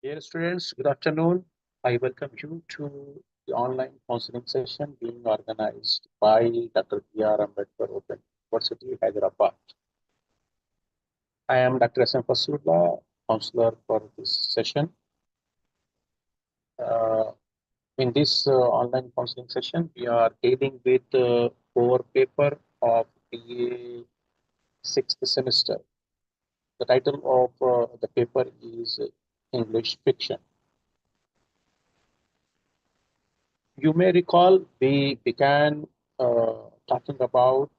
Dear students, good afternoon. I welcome you to the online counseling session being organized by Dr. B.R. Ambedkar Open University, Hyderabad. I am Dr. S.M. Fasula, counselor for this session. Uh, in this online counseling session, we are dealing with the core paper of the sixth semester. The title of the paper is English Fiction. You may recall we began talking about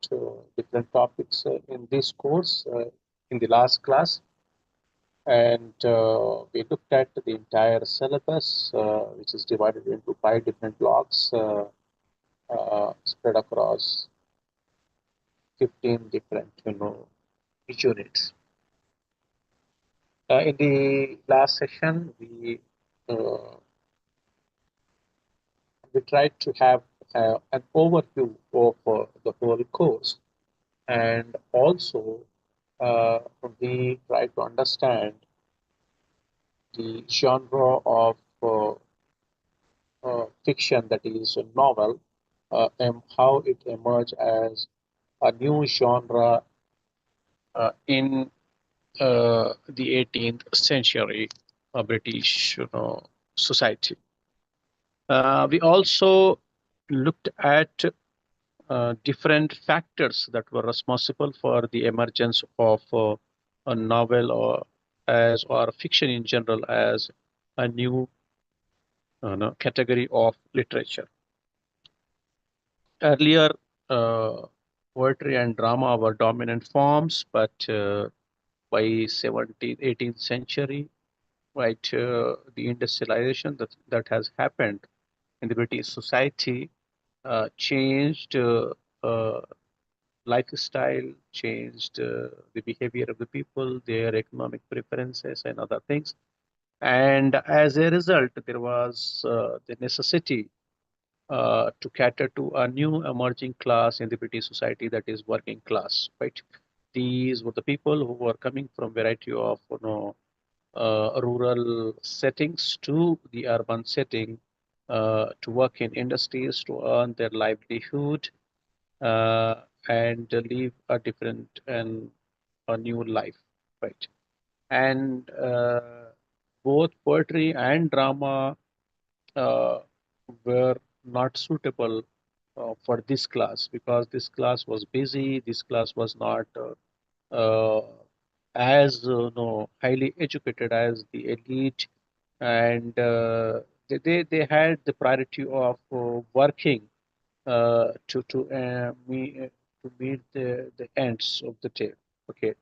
different topics in this course in the last class, and we looked at the entire syllabus, which is divided into five different blocks spread across 15 different, units. In the last session, uh, we tried to have an overview of the whole course, and also uh, we try to understand the genre of fiction, that is a novel, and how it emerged as a new genre in the 18th century British society. We also looked at different factors that were responsible for the emergence of a novel or fiction in general as a new category of literature. Earlier, uh, poetry and drama were dominant forms, but by 17th, 18th century, right, the industrialization that has happened in the British society changed uh, lifestyle, changed the behavior of the people, their economic preferences, and other things. And as a result, there was the necessity to cater to a new emerging class in the British society, that is working class, right? These were the people who were coming from variety of rural settings to the urban setting to work in industries to earn their livelihood uh, and live a different and a new life, right? And both poetry and drama uh, were not suitable for this class because this class was busy. This class was not as highly educated as the elite, and they had the priority of working to meet the ends of the day. Okay,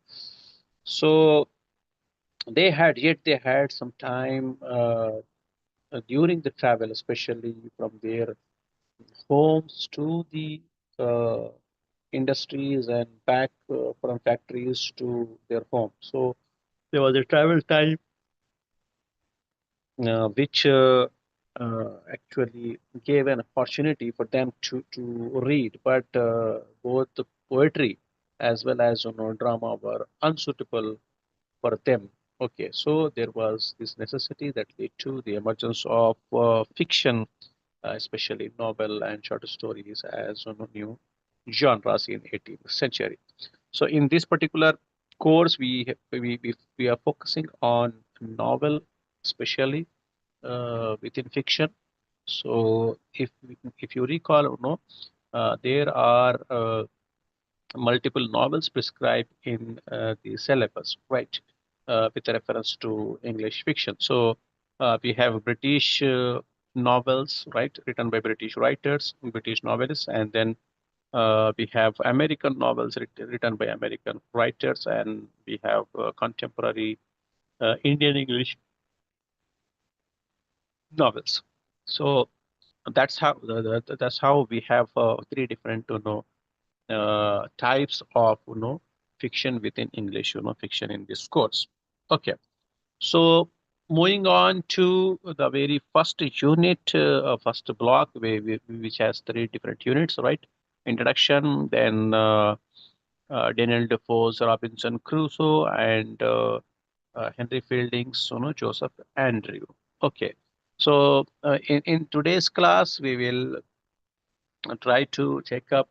so they had some time during the travel, especially from their homes to the uh, industries and back from factories to their homes. So there was a travel time which actually gave an opportunity for them to read, but both the poetry as well as drama were unsuitable for them. Okay, so there was this necessity that led to the emergence of fiction, especially novel and short stories as new genres in 18th century. So in this particular course, we are focusing on novel, especially within fiction. So if you recall, there are multiple novels prescribed in the syllabus, right, with reference to English fiction. So we have British novels, right, written by British writers, British novelists, and then we have American novels written by American writers, and we have contemporary Indian English novels. So that's how we have three different types of fiction within English fiction in this course. Okay, so moving on to the very first unit, first block, which has three different units, right? Introduction, then Daniel Defoe's Robinson Crusoe, and Henry Fielding's, Joseph Andrew. Okay, so in today's class, we will try to take up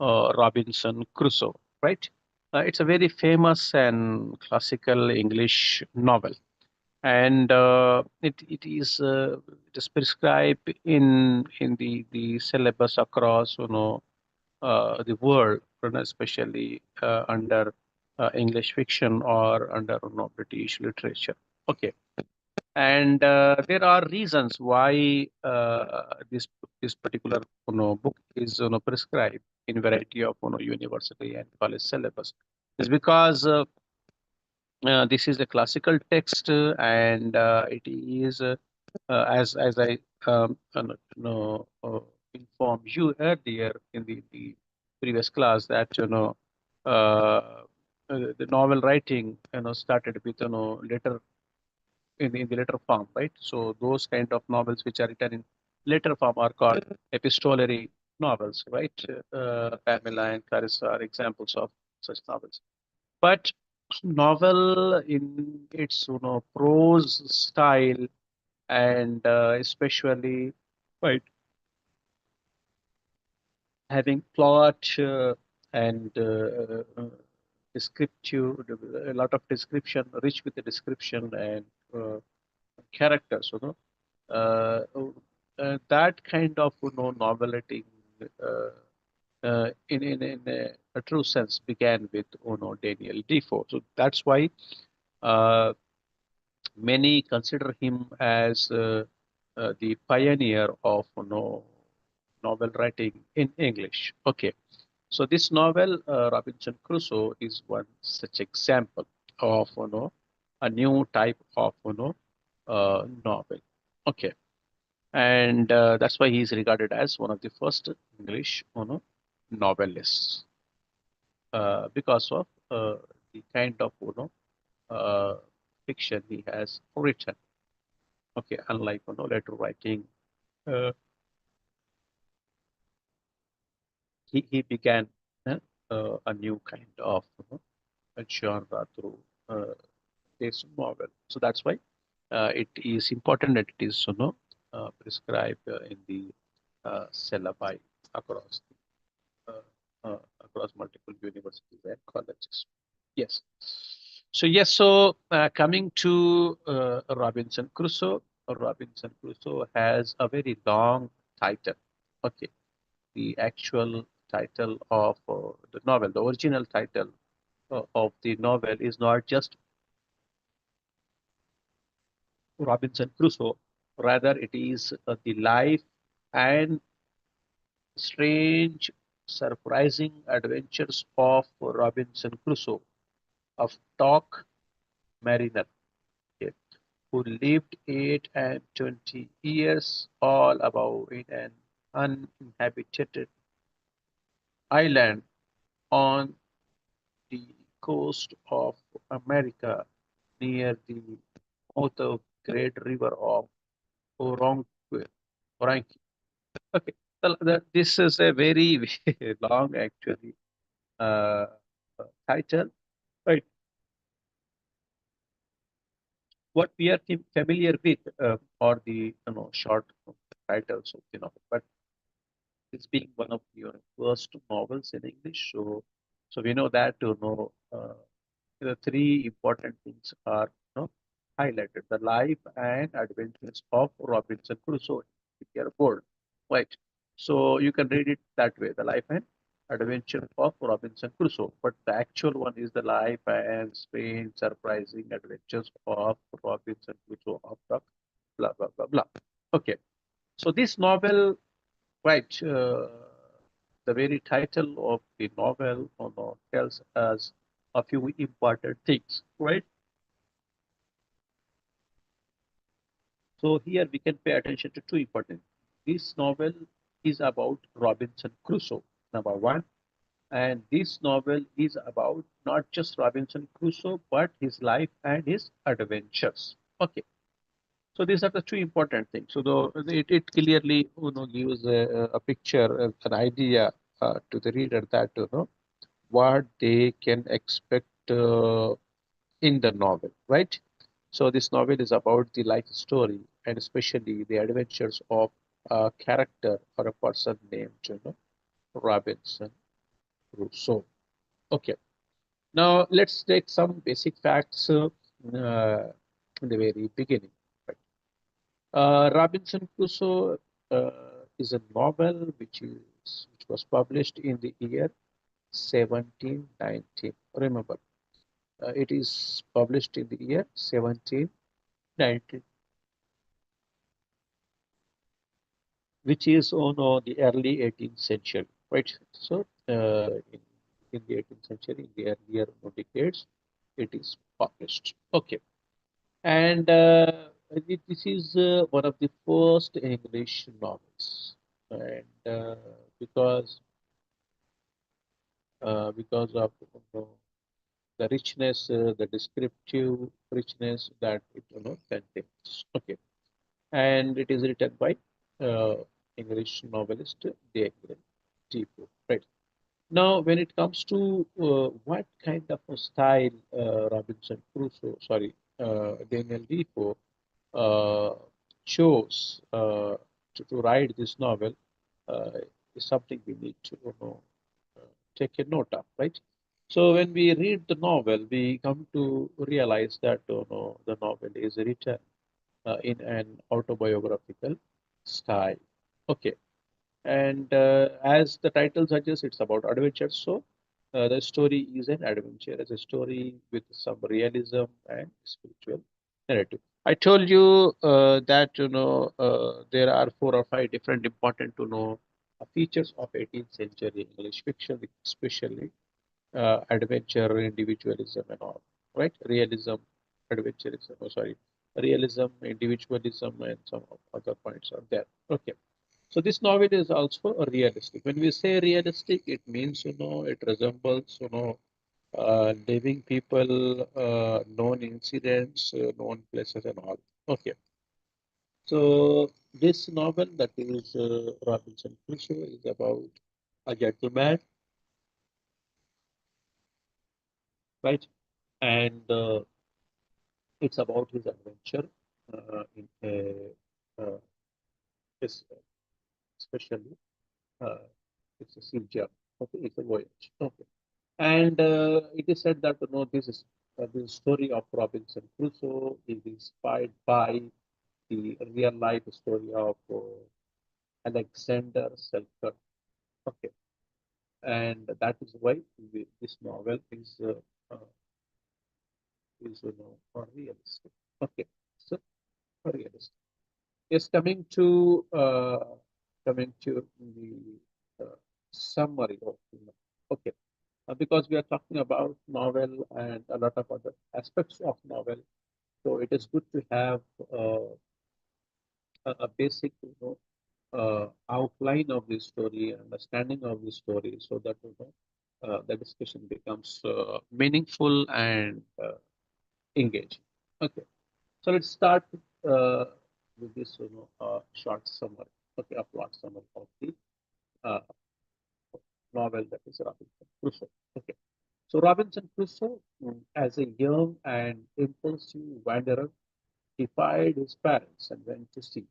Robinson Crusoe, right? It's a very famous and classical English novel, and it is prescribed in the syllabus across the world, especially under English fiction or under British literature. Okay, and there are reasons why this particular book is prescribed in variety of university and college syllabus. It's because this is a classical text, and it is as I informed you earlier in the previous class that the novel writing started with later in the letter form, right? So those kind of novels which are written in letter form are called epistolary novels, right? Pamela and Clarissa are examples of such novels. But novel in its prose style and especially right having plot and descriptive, a lot of description, rich with the description and characters, that kind of novelty uh, in a true sense began with Daniel Defoe. So that's why uh, many consider him as the pioneer of novel writing in English. Okay, so this novel, Robinson Crusoe, is one such example of a new type of novel. Okay, and that's why he is regarded as one of the first English novelists because of the kind of uh, fiction he has written. Okay, unlike letter writing, uh, he began a new kind of a genre through this novel. So that's why it is important that it is prescribed in the syllabi across across multiple universities and colleges. Yes. So yes. So coming to Robinson Crusoe, Robinson Crusoe has a very long title. Okay, the actual title of the novel, the original title of the novel is not just Robinson Crusoe, rather it is the life and strange, surprising adventures of Robinson Crusoe, of Doc Mariner, okay, who lived 8 and 20 years all above in an uninhabited island on the coast of America near the mouth of great river of Oronqui. Oronqui. Okay, this is a very, very long actually uh, title, right? What we are familiar with are the short titles of the novel, but this being one of your first novels in English, so we know that the three important things are highlighted: the life and adventures of Robinson Crusoe. If you are bold, right? So you can read it that way: the life and adventure of Robinson Crusoe. But the actual one is the life and strange, surprising adventures of Robinson Crusoe of the blah blah blah blah. Okay, so this novel, right? The very title of the novel tells us a few important things, right? So here we can pay attention to two important. This novel is about Robinson Crusoe, number one, and this novel is about not just Robinson Crusoe but his life and his adventures. Okay, so these are the two important things. So it clearly gives a picture, an idea to the reader that what they can expect in the novel, right? So this novel is about the life story and especially the adventures of a character or a person named, Robinson Crusoe. Okay, now let's take some basic facts in the very beginning. Right? Robinson Crusoe is a novel which was published in the year 1719. Remember, it is published in the year 1719, which is on the early 18th century, right? So, in the 18th century, in the earlier decades, it is published. Okay, and this is one of the first English novels, and because of the richness, the descriptive richness that it contains. Okay, and it is written by uh, English novelist Daniel Defoe. Right. Now, when it comes to what kind of a style Daniel Defoe uh, chose to write this novel uh, is something we need to take a note of, right? So when we read the novel, we come to realize that the novel is written in an autobiographical style. Okay, and as the title suggests, it's about adventure. So the story is an adventure, as a story with some realism and spiritual narrative. I told you that there are 4 or 5 different important features of 18th century English fiction, especially adventure, individualism, and all. Right? Realism, adventurism. Oh, sorry, realism, individualism, and some other points are there. Okay. So this novel is also a realistic. When we say realistic, it means it resembles living people, known incidents, known places, and all. Okay. So this novel that is Robinson Crusoe is about a gentleman, right? And it's about his adventure in uh, this, especially uh, it's a sea journey. Okay, it's a voyage. Okay. And it is said that this is the story of Robinson Crusoe is inspired by the real life story of Alexander Selkirk. Okay, and that is why this novel uh, is realistic. Okay, so realistic. Yes, coming to the summary of the novel. Okay, because we are talking about novel and a lot of other aspects of novel. So it is good to have a basic, outline of the story, understanding of the story, so that the discussion becomes meaningful and engaging. Okay, so let's start uh, with this, short summary. Okay, a plot summary of the uh, novel that is Robinson Crusoe. Okay, so Robinson Crusoe, as a young and impulsive wanderer, defied his parents and went to sea.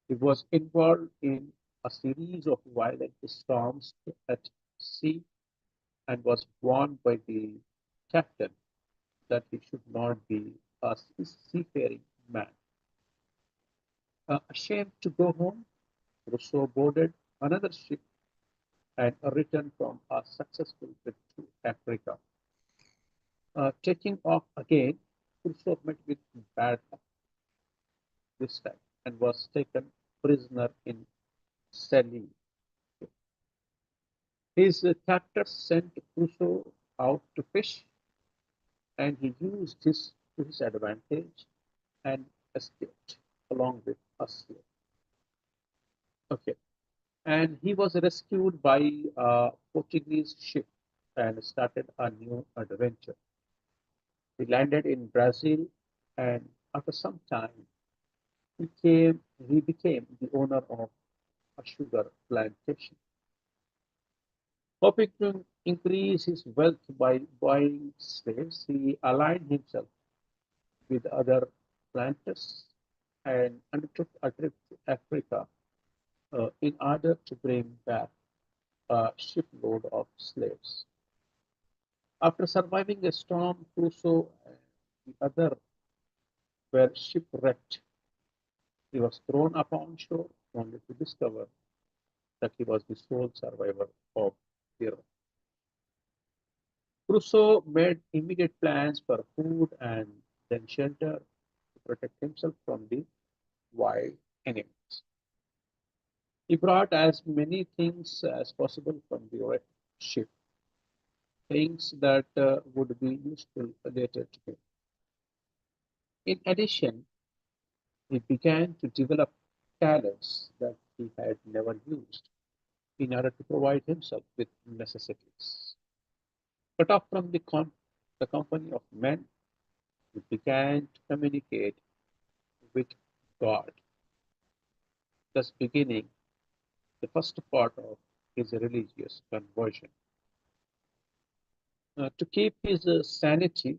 He was involved in a series of violent storms at sea and was warned by the captain that he should not be a seafaring man. Ashamed to go home, Rousseau boarded another ship and returned from a successful trip to Africa. Taking off again, Rousseau met with bad luck this time and was taken prisoner in Celine. His captors sent Crusoe out to fish, and he used this to his advantage and escaped along with us here. Okay, and he was rescued by a Portuguese ship and started a new adventure. He landed in Brazil, and after some time, he became the owner of a sugar plantation. Hoping to increase his wealth by buying slaves, he aligned himself with other planters and undertook a trip to Africa in order to bring back a shipload of slaves. After surviving a storm, Crusoe and the other were shipwrecked. He was thrown upon shore only to discover that he was the sole survivor of the earth. Crusoe made immediate plans for food and then shelter to protect himself from the wild animals. He brought as many things as possible from the wrecked ship, things that would be useful later to him. In addition, he began to develop talents that he had never used in order to provide himself with necessities. Cut off from the company of men, he began to communicate with God, thus beginning the first part of his religious conversion. To keep his sanity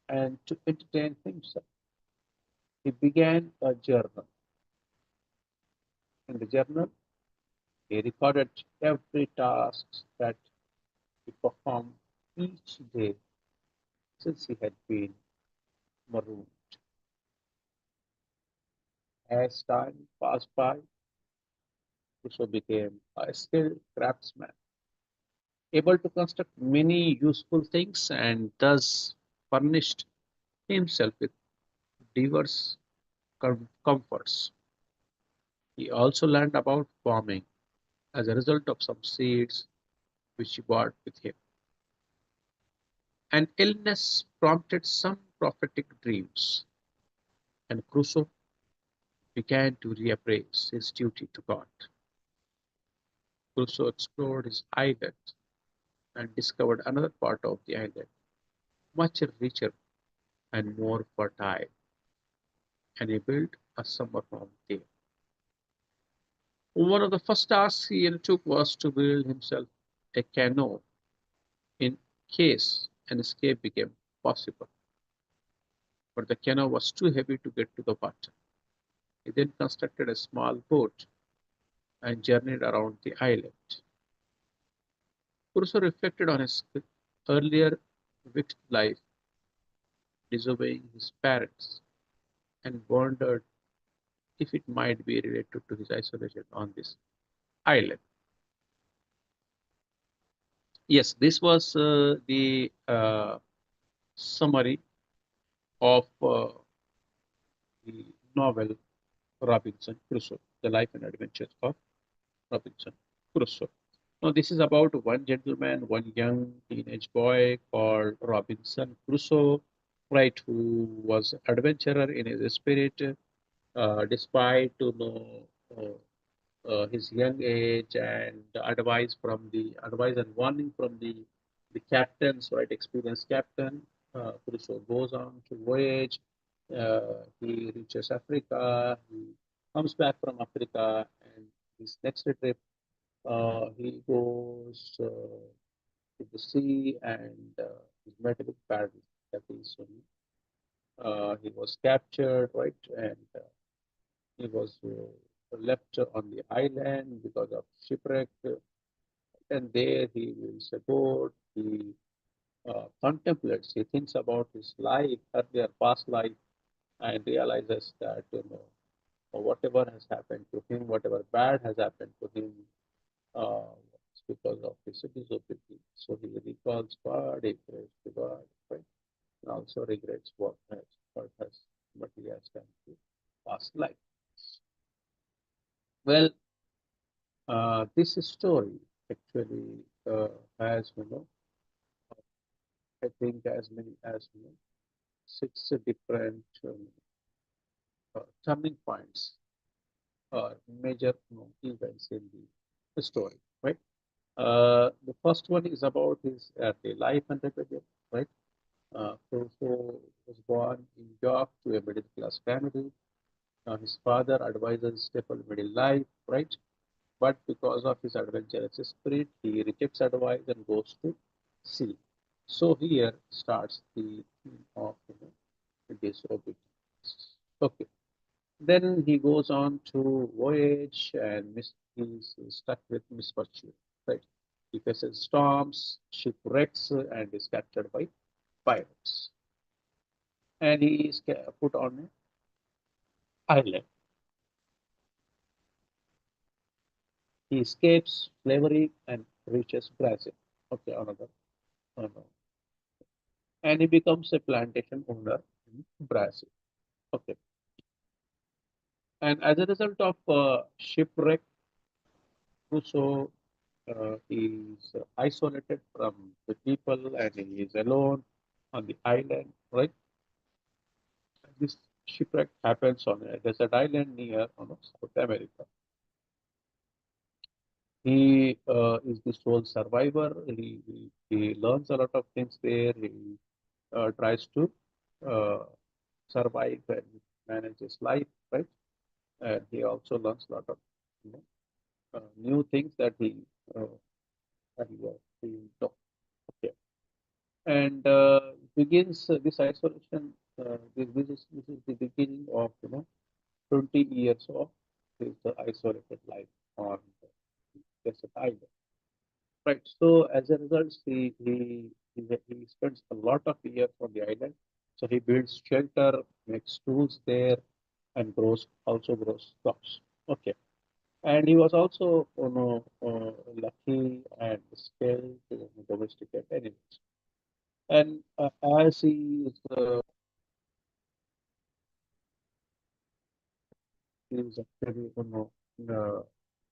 and to entertain himself, he began a journal. In the journal, he recorded every task that he performed each day since he had been marooned. As time passed by, Crusoe became a skilled craftsman, able to construct many useful things and thus furnished himself with diverse comforts. He also learned about farming as a result of some seeds which he brought with him. An illness prompted some prophetic dreams, and Crusoe began to reappraise his duty to God. Crusoe explored his island and discovered another part of the island, much richer and more fertile, and he built a summer home there. One of the first tasks he undertook was to build himself a canoe in case an escape became possible, but the canoe was too heavy to get to the bottom. He then constructed a small boat and journeyed around the island. Crusoe reflected on his earlier wicked life, disobeying his parents, and wondered if it might be related to his isolation on this island. Yes, this was the summary of the novel Robinson Crusoe, The Life and Adventures of Robinson Crusoe. Now, this is about one gentleman, one young teenage boy called Robinson Crusoe, right, who was adventurer in his spirit, despite his young age and advice and warning from the captains, right, experienced captain. Crusoe goes on to voyage. He reaches Africa. He comes back from Africa, and his next trip he goes to the sea and he's met with Paris. That is, he was captured, right, and he was left on the island because of shipwreck. And there he is aboard. He contemplates. He thinks about his life, earlier past life, and realizes that whatever has happened to him, whatever bad has happened to him, it's because of his disobedience. So he recalls God, he prays to God, right? And also regrets what he has done to past life. Well, this story actually has, I think as many as six different turning points or major events in the story, right? The first one is about his early life and rebellion, right? Crusoe was born in York to a middle class family. His father advises stable middle life, right? but because of his adventurous spirit, he rejects advice and goes to sea. So here starts the theme of disobedience. Okay. Then he goes on to voyage and he's stuck with misfortune. Right. He faces storms, shipwrecks, and is captured by pirates. And he is put on an island. He escapes slavery and reaches Brazil. Okay, another. And he becomes a plantation owner in Brazil. Okay. And as a result of shipwreck, Crusoe is isolated from the people and he is alone on the island, right? This shipwreck happens on a desert island near South America. He is the sole survivor. He learns a lot of things there. He tries to uh, survive and manage his life, right? And he also learns a lot of you know, new things that uh, he taught. Okay. And begins this isolation. This is the beginning of 20 years of his isolated life on the desert island. Right. So as a result, he spends a lot of years on the island. So he builds shelter, makes tools there, and grows crops. Okay. And he was also lucky and skilled to domesticate animals. And as he is actually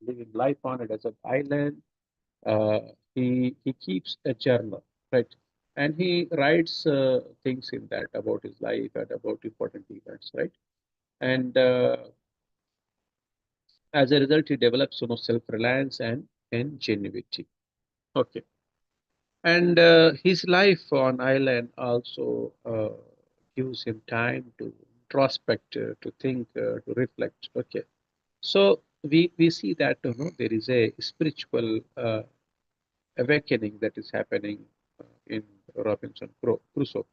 living life on a desert island, uh, he keeps a journal, right? And he writes things in that about his life and about important events, right? And as a result, he develops self-reliance and ingenuity. Okay. And his life on island also gives him time to introspect, to think, to reflect. Okay. So we see that there is a spiritual awakening that is happening in Robinson Crusoe.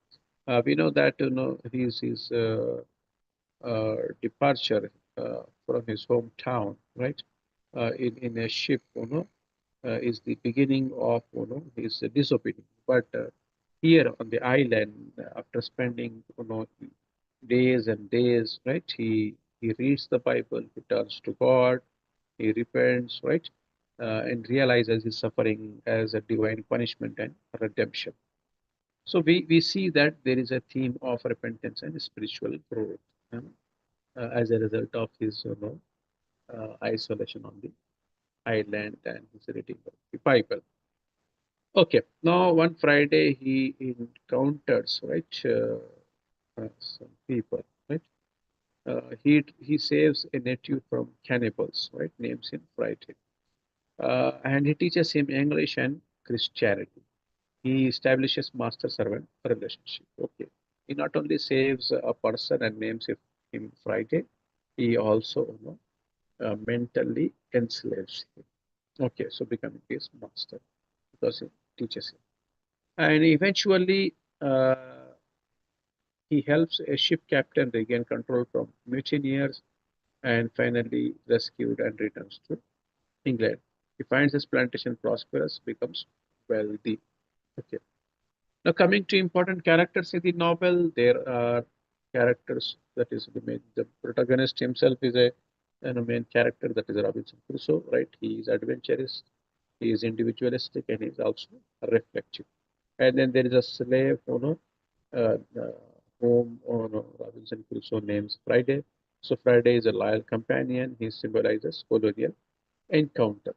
We know that his departure from his hometown, right, in a ship, is the beginning of his disobedience. But here on the island, after spending days and days, right, he reads the Bible, he turns to God, he repents, right, and realizes his suffering as a divine punishment and redemption. So we see that there is a theme of repentance and spiritual growth as a result of his isolation on the island and his reading of the Bible. Okay, now one Friday he encounters some people, right. He saves a native from cannibals, right, names him Friday, and he teaches him English and Christianity. He establishes master-servant relationship. Okay, he not only saves a person and names him Friday, he also mentally enslaves him. Okay, so becoming his master because he teaches him, and eventually he helps a ship captain regain control from mutineers and finally rescued and returns to England. He finds his plantation prosperous, becomes wealthy. Okay. Now, coming to important characters in the novel, there are characters that is the protagonist himself is a main character, that is Robinson Crusoe, right? He is adventurous, he is individualistic, and he is also reflective. And then there is a slave, whom Robinson Crusoe names Friday. So Friday is a loyal companion. He symbolizes colonial encounter.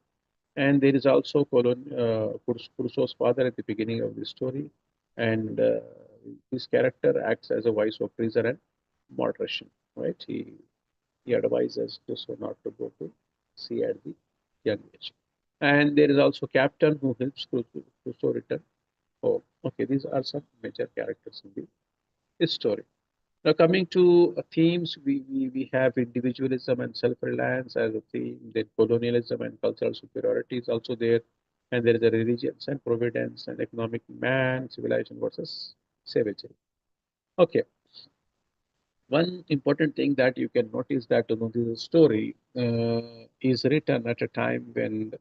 And there is also Crusoe's father at the beginning of the story, and his character acts as a voice of reason and moderation. Right? He advises Crusoe not to go to sea at the young age. And there is also Captain who helps Crusoe return home. Okay, these are some major characters in the story. Now, coming to themes, we have individualism and self-reliance as a theme. Then colonialism and cultural superiority is also there, and there is a religions and providence and economic man, civilization versus savagery. Okay, one important thing that you can notice that this story is written at a time when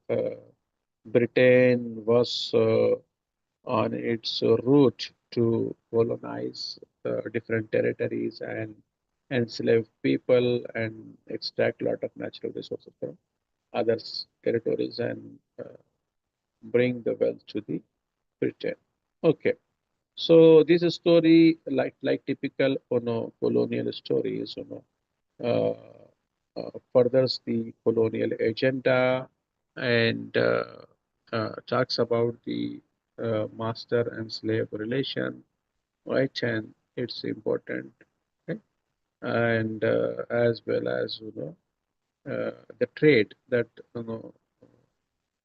Britain was on its route to colonize different territories and enslave people and extract a lot of natural resources from other territories and bring the wealth to the Britain. Okay, so this story, like typical colonial stories, furthers the colonial agenda and talks about the master and slave relation, right? And it's important, okay? And as well as the trade that the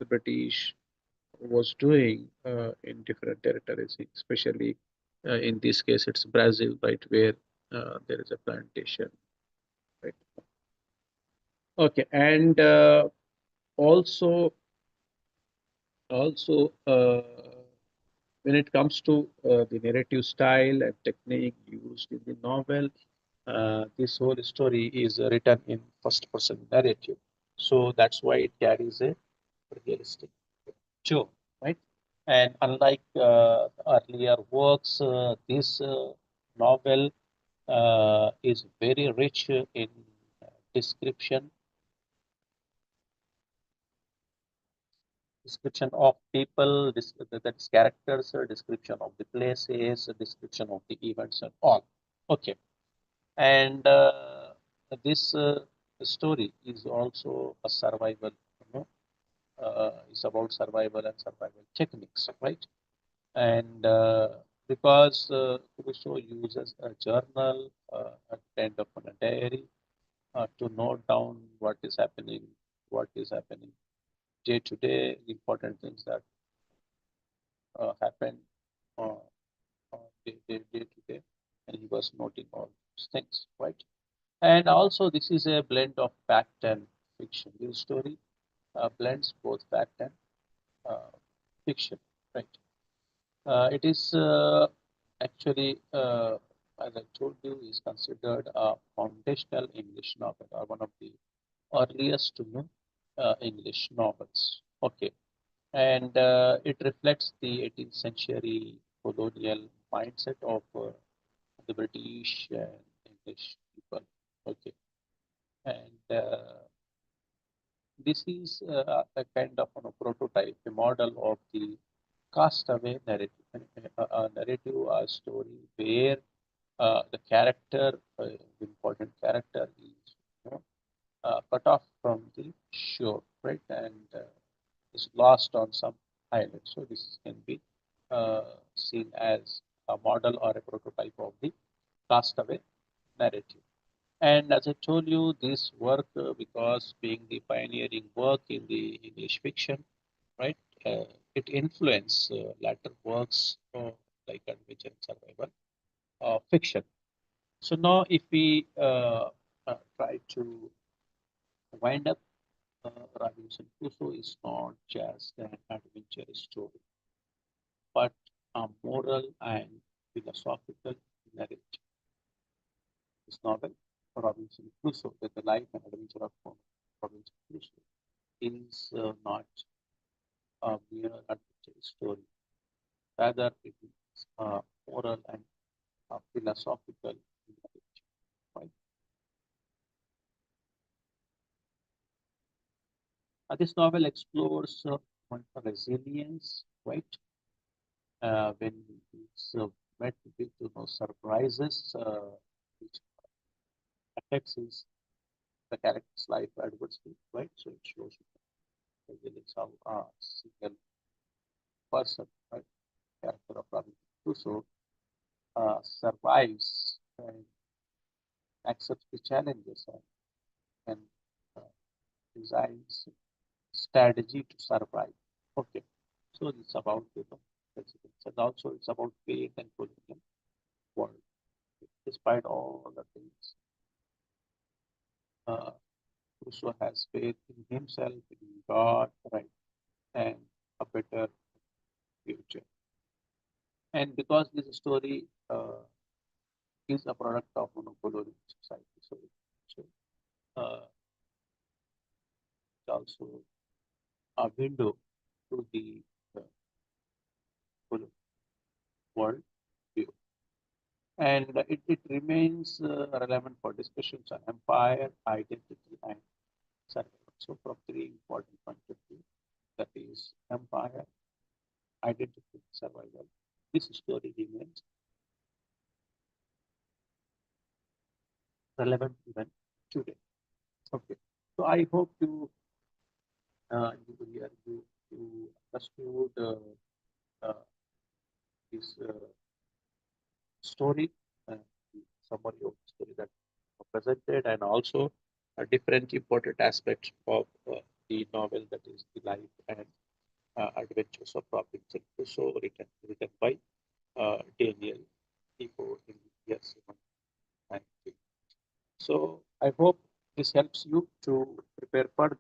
British was doing in different territories, especially in this case it's Brazil, right, where there is a plantation, right? Okay, and also also when it comes to the narrative style and technique used in the novel, this whole story is written in first person narrative, so that's why it carries a realistic tone, right? And unlike earlier works, this novel is very rich in description description of people, that's characters, description of the places, description of the events, and all. Okay, and this story is also a survival. It's about survival and survival techniques, right? And because Crusoe uses a journal, a kind of a diary, to note down what is happening day to day, important things that happen uh, day to day, and he was noting all those things, right? And also, this is a blend of fact and fiction. This story blends both fact and uh, fiction, right? It is actually, as I told you, is considered a foundational English novel, or one of the earliest English novels. Okay, and it reflects the 18th century colonial mindset of the British and English people. Okay, and this is a kind of prototype, a model of the castaway narrative, a narrative, a story where the character, the important character, is cut off from the shore, right, and is lost on some island. So this can be seen as a model or a prototype of the castaway narrative. And as I told you, this work, because being the pioneering work in the English fiction, right, it influenced later works like adventure and survival fiction. So now, if we try to wind up, Robinson Crusoe is not just an adventure story, but a moral and philosophical narrative. This novel, Robinson Crusoe, the life and adventure of Robinson Crusoe, is not a mere adventure story. Rather, it is a moral and a philosophical narrative. Right? This novel explores resilience, right? When it's met with surprises, which affects the character's life adversely, right? So it shows resilience of a single person, right? Character of Robinson Crusoe survives and accepts the challenges and uh, designs strategy to survive. Okay, so it's about resilience, and also it's about faith and colonial world. despite all the things, Crusoe has faith in himself, in God, right, and a better future. And because this story is a product of monopoly society, so it's also a window to the uh, world view. And it remains relevant for discussions on empire, identity, and survival. So, from three important points of view, that is empire, identity, survival, this story remains relevant even today. Okay, so I hope you understood uh, this story, the summary of the story that presented, and also different important aspects of the novel, that is the life and adventures of Robinson Crusoe, written by Daniel Defoe in the year 1790. So I hope this helps you to prepare further